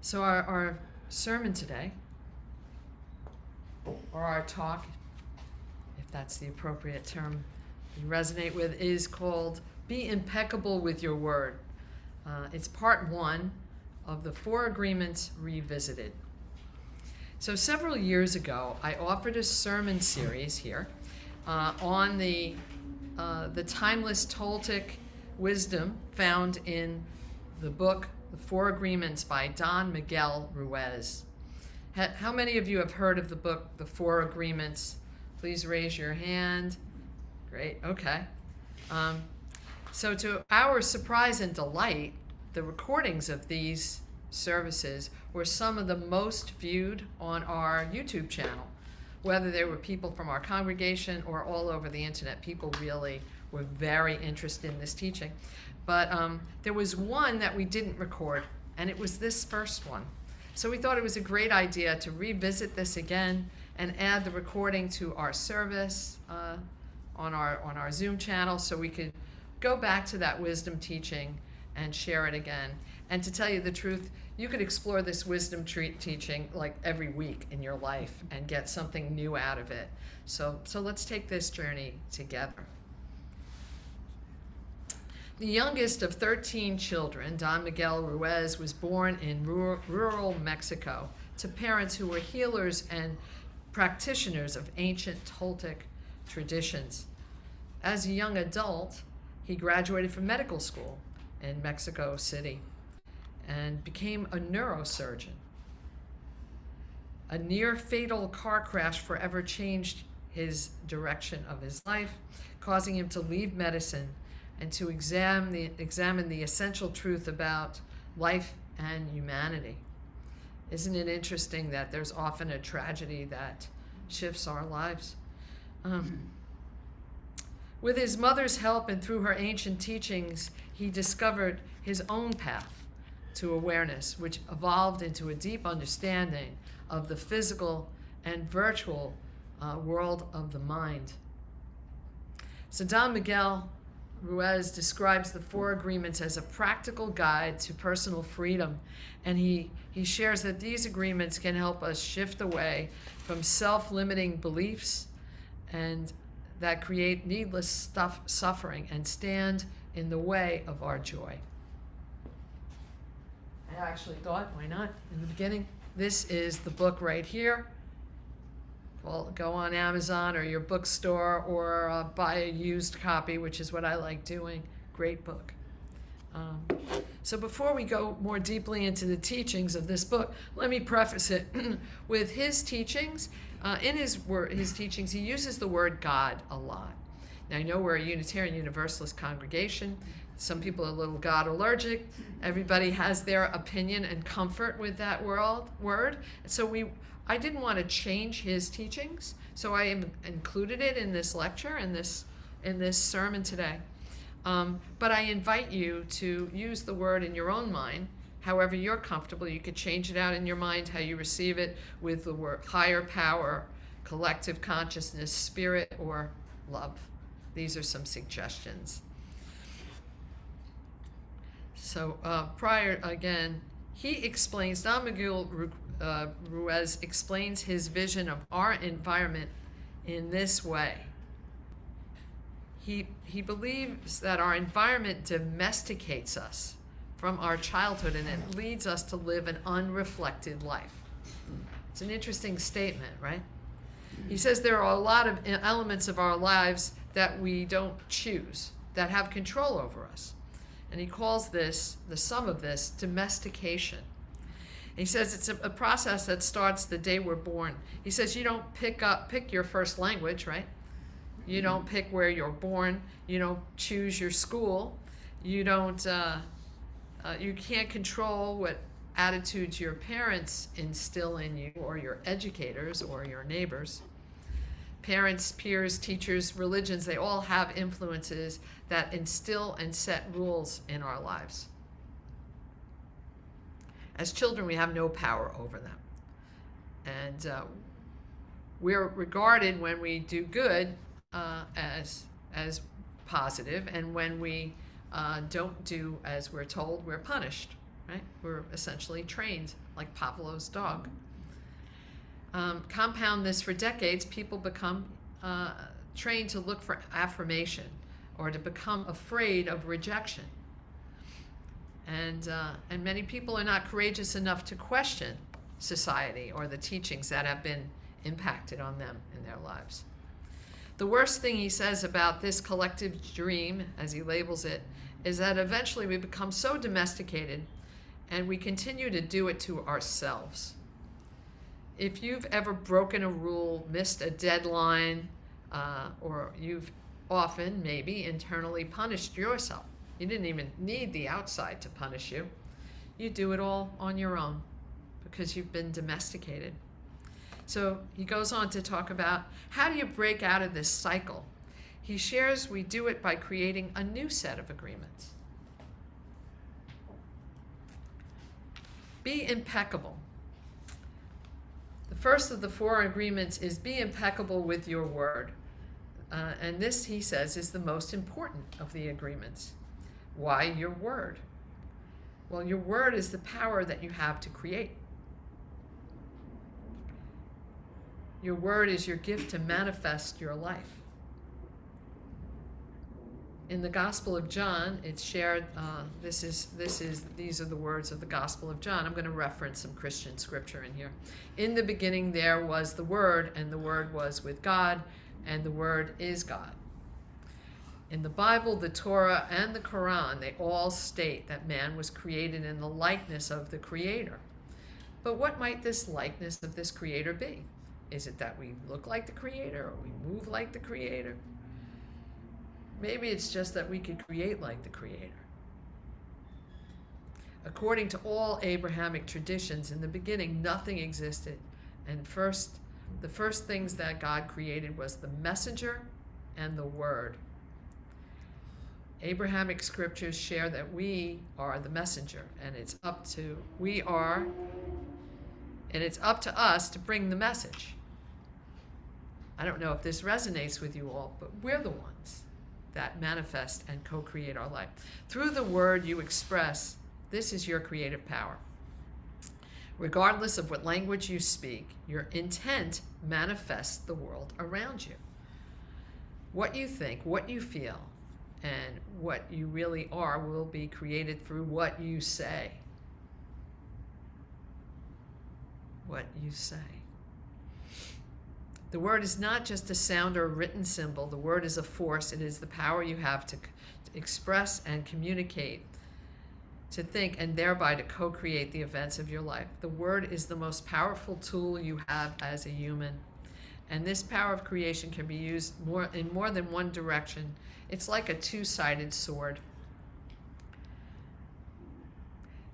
So our sermon today, or our talk, if that's the appropriate term you resonate with, is called Be Impeccable With Your Word. It's part one of the 4 Agreements Revisited. So several years ago, I offered a sermon series here on the timeless Toltec wisdom found in the book The 4 Agreements by Don Miguel Ruiz. How many of you have heard of the book The 4 Agreements? Please raise your hand. Great, okay. So to our surprise and delight, the recordings of these services were some of the most viewed on our YouTube channel. Whether they were people from our congregation or all over the internet, people really were very interested in this teaching. But there was one that we didn't record, and it was this first one. So we thought it was a great idea to revisit this again and add the recording to our service on our Zoom channel, so we could go back to that wisdom teaching and share it again. And to tell you the truth, you could explore this wisdom teaching like every week in your life and get something new out of it. So let's take this journey together. The youngest of 13 children, Don Miguel Ruiz, was born in rural Mexico to parents who were healers and practitioners of ancient Toltec traditions. As a young adult, he graduated from medical school in Mexico City and became a neurosurgeon. A near-fatal car crash forever changed his direction of his life, causing him to leave medicine and to examine the essential truth about life and humanity. Isn't it interesting that there's often a tragedy that shifts our lives? With his mother's help and through her ancient teachings, he discovered his own path to awareness, which evolved into a deep understanding of the physical and virtual world of the mind. So Don Miguel Ruiz describes the 4 Agreements as a practical guide to personal freedom, and he shares that these agreements can help us shift away from self-limiting beliefs and that create needless suffering and stand in the way of our joy. I actually thought, why not, in the beginning? This is the book right here. Well, go on Amazon or your bookstore or buy a used copy, which is what I like doing. Great book. So before we go more deeply into the teachings of this book, let me preface it with his teachings. In his teachings, he uses the word God a lot. Now, I know we're a Unitarian Universalist congregation. Some people are a little God allergic. Everybody has their opinion and comfort with that word. So I didn't want to change his teachings, so I included it in this lecture, in this sermon today. But I invite you to use the word in your own mind, however you're comfortable. You could change it out in your mind, how you receive it, with the word higher power, collective consciousness, spirit, or love. These are some suggestions. So he explains, Don Miguel Ruiz explains his vision of our environment in this way. He believes that our environment domesticates us from our childhood, and it leads us to live an unreflected life. It's an interesting statement, right? He says there are a lot of elements of our lives that we don't choose, that have control over us. And he calls this, the sum of this, domestication. And he says it's a process that starts the day we're born. He says you don't pick your first language, right? You don't pick where you're born. You don't choose your school. You can't control what attitudes your parents instill in you, or your educators, or your neighbors. Parents, peers, teachers, religions, they all have influences that instill and set rules in our lives. As children, we have no power over them. And we're regarded, when we do good, as positive, and when we don't do as we're told, we're punished. right? We're essentially trained like Pavlov's dog. Compound this for decades, people become trained to look for affirmation or to become afraid of rejection. And many people are not courageous enough to question society or the teachings that have been impacted on them in their lives. The worst thing he says about this collective dream, as he labels it, is that eventually we become so domesticated and we continue to do it to ourselves. If you've ever broken a rule, missed a deadline, or you've often maybe internally punished yourself, you didn't even need the outside to punish you. You do it all on your own because you've been domesticated. So he goes on to talk about how do you break out of this cycle. He shares we do it by creating a new set of agreements. Be impeccable. The first of the 4 agreements is be impeccable with your word. And this, he says, is the most important of the agreements. Why your word? Well, your word is the power that you have to create. Your word is your gift to manifest your life. In the Gospel of John, it's shared, these are the words of the Gospel of John. I'm going to reference some Christian scripture in here. In the beginning there was the Word, and the Word was with God, and the Word is God. In the Bible, the Torah, and the Quran, they all state that man was created in the likeness of the Creator. But what might this likeness of this Creator be? Is it that we look like the Creator, or we move like the Creator? Maybe it's just that we could create like the Creator. According to all Abrahamic traditions, in the beginning, nothing existed. And the first things that God created was the messenger and the word. Abrahamic scriptures share that we are the messenger, and it's up to us to bring the message. I don't know if this resonates with you all, but we're the ones that manifest and co-create our life. Through the word you express, this is your creative power. Regardless of what language you speak, your intent manifests the world around you. What you think, what you feel, and what you really are will be created through what you say. What you say. The word is not just a sound or a written symbol. The word is a force. It is the power you have to express and communicate, to think, and thereby to co-create the events of your life. The word is the most powerful tool you have as a human. And this power of creation can be used in more than one direction. It's like a two-sided sword.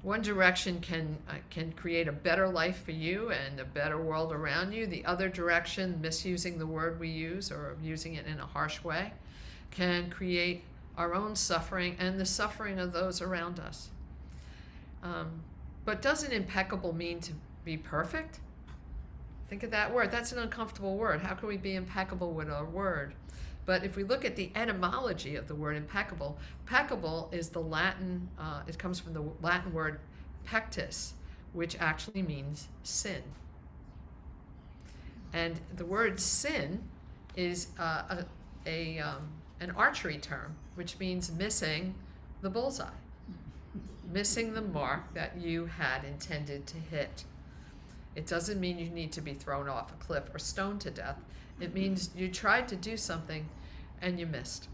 One direction can create a better life for you and a better world around you. The other direction, misusing the word we use or using it in a harsh way, can create our own suffering and the suffering of those around us. But doesn't impeccable mean to be perfect? Think of that word. That's an uncomfortable word. How can we be impeccable with our word? But if we look at the etymology of the word impeccable, peccable is the Latin, it comes from the Latin word pectus, which actually means sin. And the word sin is an archery term, which means missing the bullseye, missing the mark that you had intended to hit. It doesn't mean you need to be thrown off a cliff or stoned to death. It means you tried to do something and you missed.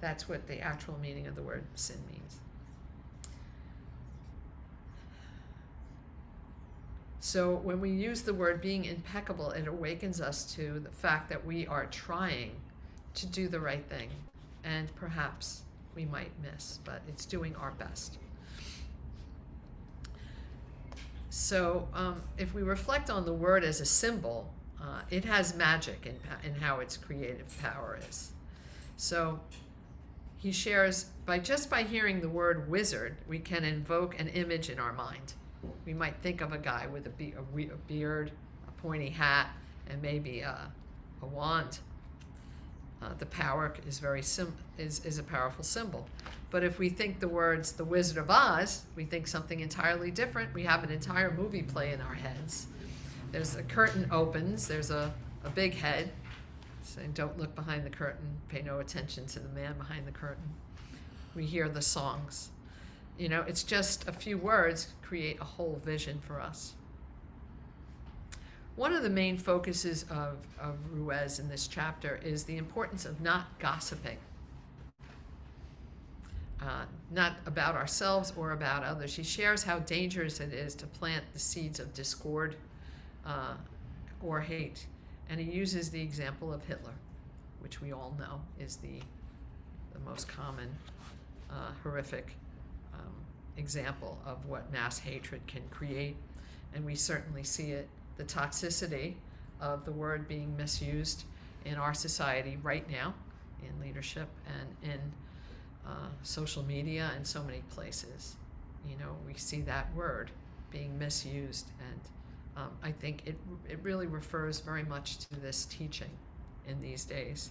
That's what the actual meaning of the word sin means. So when we use the word being impeccable, it awakens us to the fact that we are trying to do the right thing. And perhaps we might miss, but it's doing our best. So if we reflect on the word as a symbol, it has magic in how its creative power is. So he shares, by hearing the word wizard, we can invoke an image in our mind. We might think of a guy with a beard, a pointy hat, and maybe a wand. The power is is a powerful symbol. But if we think the words "The Wizard of Oz," we think something entirely different. We have an entire movie play in our heads. There's a curtain opens. There's a big head saying, "Don't look behind the curtain. Pay no attention to the man behind the curtain." We hear the songs. You know, it's just a few words create a whole vision for us. One of the main focuses of Ruiz in this chapter is the importance of not gossiping. Not about ourselves or about others. She shares how dangerous it is to plant the seeds of discord or hate. And he uses the example of Hitler, which we all know is the most common horrific example of what mass hatred can create. And we certainly see it, the toxicity of the word being misused in our society right now, in leadership and in social media and so many places. You know, we see that word being misused, and I think it really refers very much to this teaching in these days.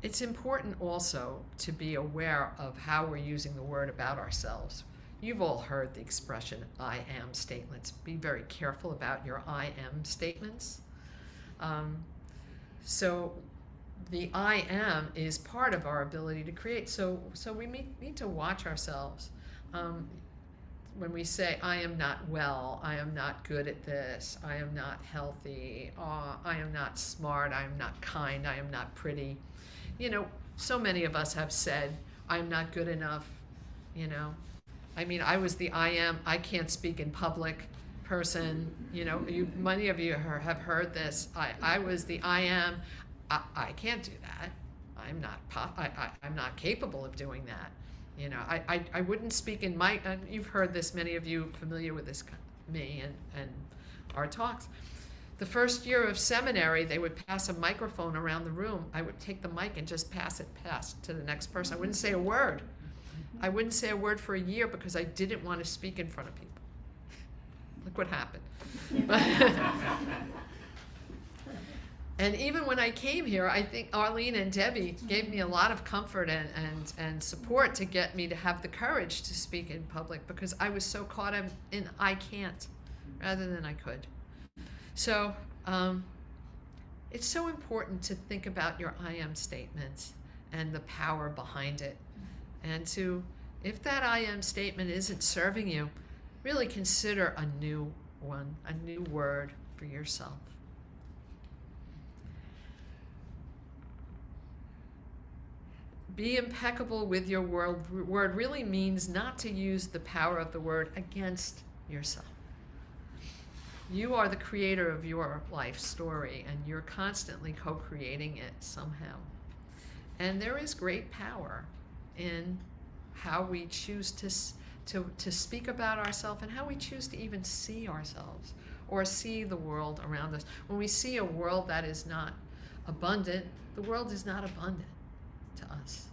It's important also to be aware of how we're using the word about ourselves. You've all heard the expression "I am" statements. Be very careful about your "I am" statements. So the "I am" is part of our ability to create. So we need to watch ourselves. When we say, "I am not well," "I am not good at this," "I am not healthy," "I am not smart," "I am not kind," "I am not pretty." You know, so many of us have said, "I'm not good enough," you know. I mean, I was the I can't speak in public person. You know, many of you have heard this. I was the I can't do that. I'm not capable of doing that. You know, I wouldn't speak in my, you've heard this, many of you familiar with this, me and our talks. The first year of seminary, they would pass a microphone around the room. I would take the mic and just pass to the next person. I wouldn't say a word. I wouldn't say a word for a year because I didn't want to speak in front of people. Look what happened. And even when I came here, I think Arlene and Debbie gave me a lot of comfort and support to get me to have the courage to speak in public, because I was so caught in I can't rather than I could. So it's so important to think about your I am statements and the power behind it. And to, if that I am statement isn't serving you, really consider a new one, a new word for yourself. Be impeccable with your word really means not to use the power of the word against yourself. You are the creator of your life story, and you're constantly co-creating it somehow. And there is great power in how we choose to speak about ourselves and how we choose to even see ourselves or see the world around us. When we see a world that is not abundant, the world is not abundant to us,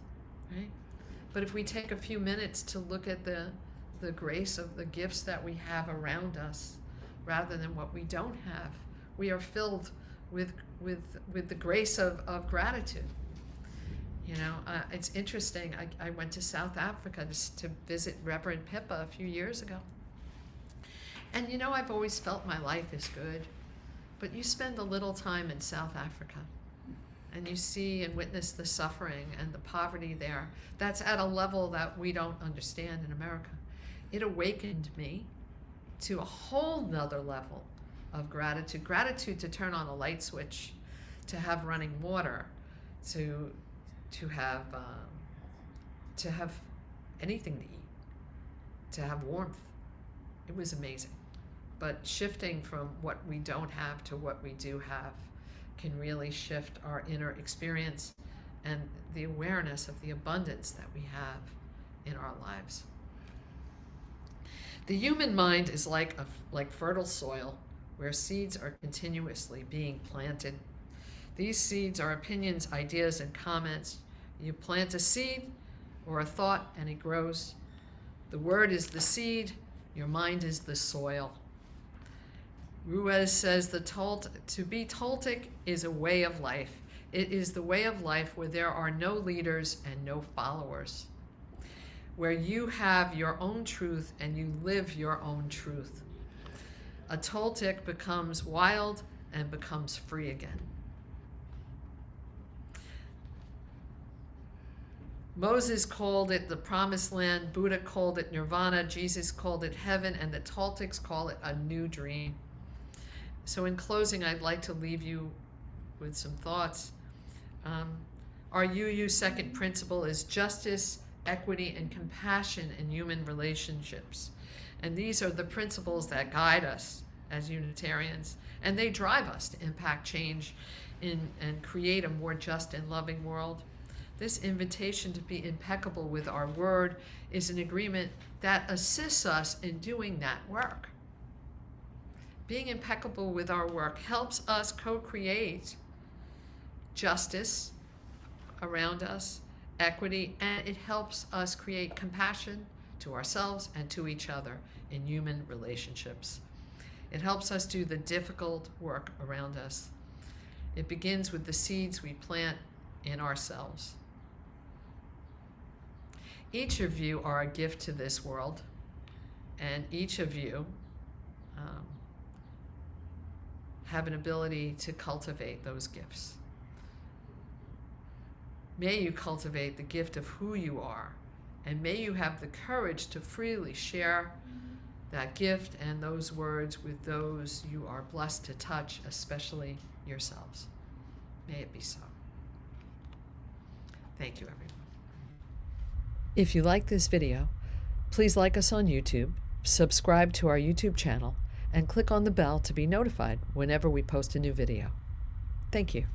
right? But if we take a few minutes to look at the grace of the gifts that we have around us rather than what we don't have, we are filled with the grace of gratitude. You know, it's interesting. I went to South Africa to visit Reverend Pippa a few years ago. And you know, I've always felt my life is good, but you spend a little time in South Africa and you see and witness the suffering and the poverty there. That's at a level that we don't understand in America. It awakened me to a whole nother level of gratitude. Gratitude to turn on a light switch, to have running water, to have anything to eat, to have warmth. It was amazing. But shifting from what we don't have to what we do have can really shift our inner experience and the awareness of the abundance that we have in our lives. The human mind is like fertile soil where seeds are continuously being planted. These seeds are opinions, ideas, and comments. You plant a seed or a thought and it grows. The word is the seed, your mind is the soil. Ruiz says to be Toltec is a way of life. It is the way of life where there are no leaders and no followers, where you have your own truth and you live your own truth. A Toltec becomes wild and becomes free again. Moses called it the promised land, Buddha called it nirvana, Jesus called it heaven, and the Toltecs call it a new dream. So in closing, I'd like to leave you with some thoughts. Our UU second principle is justice, equity, and compassion in human relationships. And these are the principles that guide us as Unitarians, and they drive us to impact change and create a more just and loving world. This invitation to be impeccable with our word is an agreement that assists us in doing that work. Being impeccable with our work helps us co-create justice around us, equity, and it helps us create compassion to ourselves and to each other in human relationships. It helps us do the difficult work around us. It begins with the seeds we plant in ourselves. Each of you are a gift to this world, and each of you have an ability to cultivate those gifts. May you cultivate the gift of who you are, and may you have the courage to freely share that gift and those words with those you are blessed to touch, especially yourselves. May it be so. Thank you, everyone. If you like this video, please like us on YouTube, subscribe to our YouTube channel, and click on the bell to be notified whenever we post a new video. Thank you.